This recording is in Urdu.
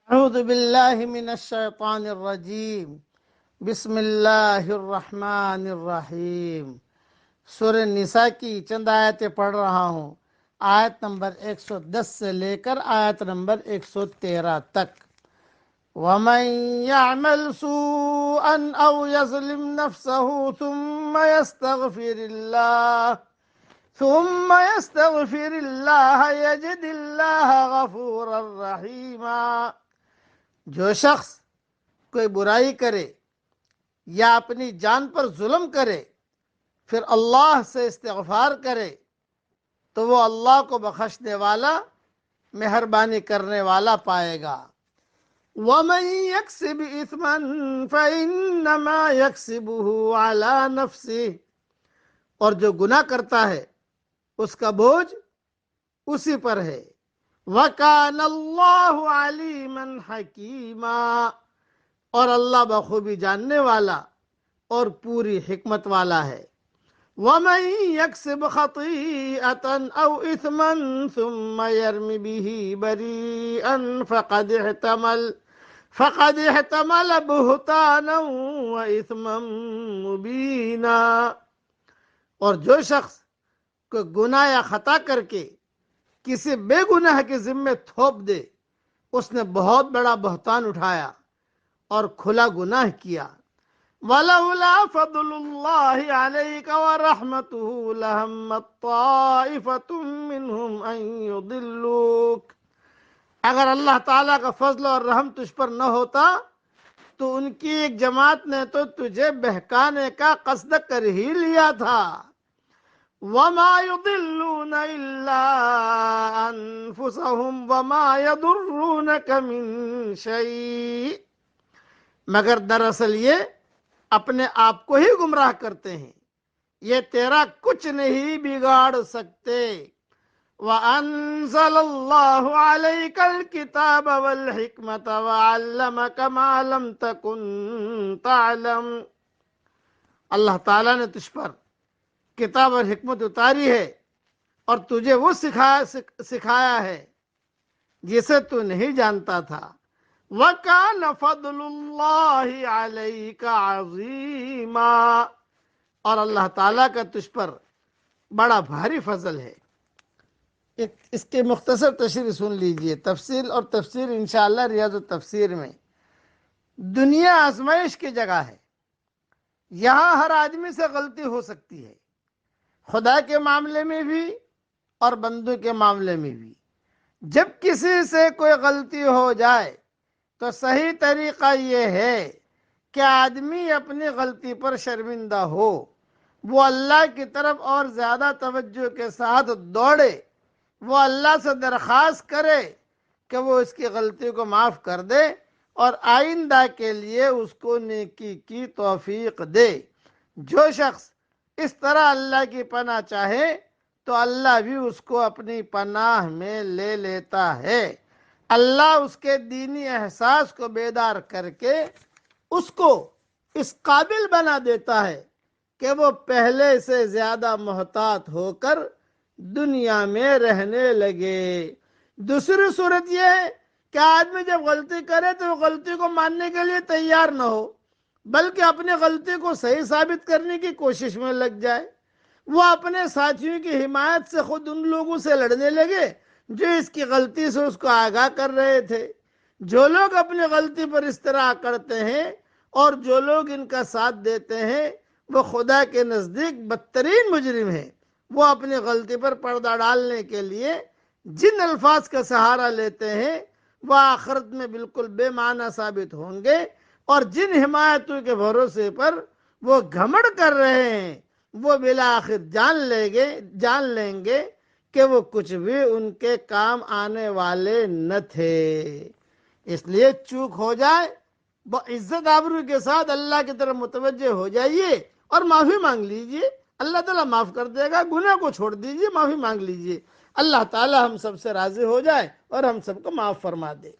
اعوذ باللہ من الشیطان الرجیم بسم اللہ الرحمن الرحیم۔ سورہ نساء کی چند آیتیں پڑھ رہا ہوں، آیت نمبر 110 سے لے کر آیت نمبر 113 تک۔ وَمَن يَعْمَلْ سُوءًا أَوْ يَظْلِمْ نَفْسَهُ ثم يستغفر الله يجد الله غفورا رحيما۔ جو شخص کوئی برائی کرے یا اپنی جان پر ظلم کرے پھر اللہ سے استغفار کرے تو وہ اللہ کو بخشنے والا، مہربانی کرنے والا پائے گا۔ وَمَن يَكْسِبْ إِثْمًا فَإِنَّمَا يَكْسِبُهُ عَلَى نَفْسِهِ، اور جو گناہ کرتا ہے اس کا بوجھ اسی پر ہے۔ وَكَانَ اللَّهُ عَلِيمًا حَكِيمًا، اور اللہ بخوبی جاننے والا اور پوری حکمت والا ہے۔ وَمَن يَكْسِبْ خَطِيئَةً أَوْ إِثْمًا ثُمَّ يَرْمِ بِهِ بَرِيئًا فَقَدِ احْتَمَلَ بُهْتَانًا وَإِثْمًا مُبِينًا، اور جو شخص کوئی گناہ یا خطا کر کے کسی بے گناہ کے ذمے تھوپ دے، اس نے بہت بڑا بہتان اٹھایا اور کھلا گناہ کیا۔ وَلَوْلَا فَضْلُ اللَّهِ عَلَيْكَ وَرَحْمَتُهُ لَهَمَّتْ طَائِفَةٌ مِّنْهُمْ أَن يُضِلُّوكَ، اگر اللہ تعالیٰ کا فضل اور رحم تجھ پر نہ ہوتا تو ان کی ایک جماعت نے تو تجھے بہکانے کا قصد کر ہی لیا تھا۔ وَمَا يُضِلُّونَ إِلَّا أَنفُسَهُمْ وَمَا يَضُرُّونَكَ مِن شَيْءٍ، مگر دراصل یہ اپنے آپ کو ہی گمراہ کرتے ہیں، یہ تیرا کچھ نہیں بگاڑ سکتے۔ وَأَنزَلَ اللَّهُ عَلَيْكَ الْكِتَابَ وَالْحِكْمَةَ وَعَلَّمَكَ مَا لَمْ تَكُن تَعْلَمُ، اللہ تعالیٰ نے تجھ پر کتاب اور حکمت اتاری ہے اور تجھے وہ سکھایا ہے جسے تو نہیں جانتا تھا۔ وَكَانَ فَضْلُ اللَّهِ عَلَيْكَ عَظِيمًا، اور اللہ تعالیٰ کا تجھ پر بڑا بھاری فضل ہے۔ اس کے مختصر تشریح سن لیجئے، تفصیل اور تفسیر انشاءاللہ ریاض التفسیر میں۔ دنیا آزمائش کی جگہ ہے، یہاں ہر آدمی سے غلطی ہو سکتی ہے، خدا کے معاملے میں بھی اور بندوں کے معاملے میں بھی۔ جب کسی سے کوئی غلطی ہو جائے تو صحیح طریقہ یہ ہے کہ آدمی اپنی غلطی پر شرمندہ ہو، وہ اللہ کی طرف اور زیادہ توجہ کے ساتھ دوڑے، وہ اللہ سے درخواست کرے کہ وہ اس کی غلطی کو معاف کر دے اور آئندہ کے لیے اس کو نیکی کی توفیق دے۔ جو شخص اس طرح اللہ کی پناہ چاہے تو اللہ بھی اس کو اپنی پناہ میں لے لیتا ہے۔ اللہ اس کے دینی احساس کو بیدار کر کے اس کو اس قابل بنا دیتا ہے کہ وہ پہلے سے زیادہ محتاط ہو کر دنیا میں رہنے لگے۔ دوسری صورت یہ ہے کہ آدمی جب غلطی کرے تو وہ غلطی کو ماننے کے لیے تیار نہ ہو، بلکہ اپنی غلطی کو صحیح ثابت کرنے کی کوشش میں لگ جائے۔ وہ اپنے ساتھیوں کی حمایت سے خود ان لوگوں سے لڑنے لگے جو اس کی غلطی سے اس کو آگاہ کر رہے تھے۔ جو لوگ اپنی غلطی پر اس طرح کرتے ہیں اور جو لوگ ان کا ساتھ دیتے ہیں وہ خدا کے نزدیک بدترین مجرم ہیں۔ وہ اپنی غلطی پر پردہ ڈالنے کے لیے جن الفاظ کا سہارا لیتے ہیں وہ آخرت میں بالکل بے معنی ثابت ہوں گے، اور جن حمایتوں کے بھروسے پر وہ گھمنڈ کر رہے ہیں وہ بالآخر جان لیں گے کہ وہ کچھ بھی ان کے کام آنے والے نہ تھے۔ اس لیے چوک ہو جائے عزت آبرو کے ساتھ اللہ کی طرف متوجہ ہو جائیے اور معافی مانگ لیجئے، اللہ تعالیٰ معاف کر دے گا۔ گناہ کو چھوڑ دیجئے، معافی مانگ لیجئے، اللہ تعالیٰ ہم سب سے راضی ہو جائے اور ہم سب کو معاف فرما دے۔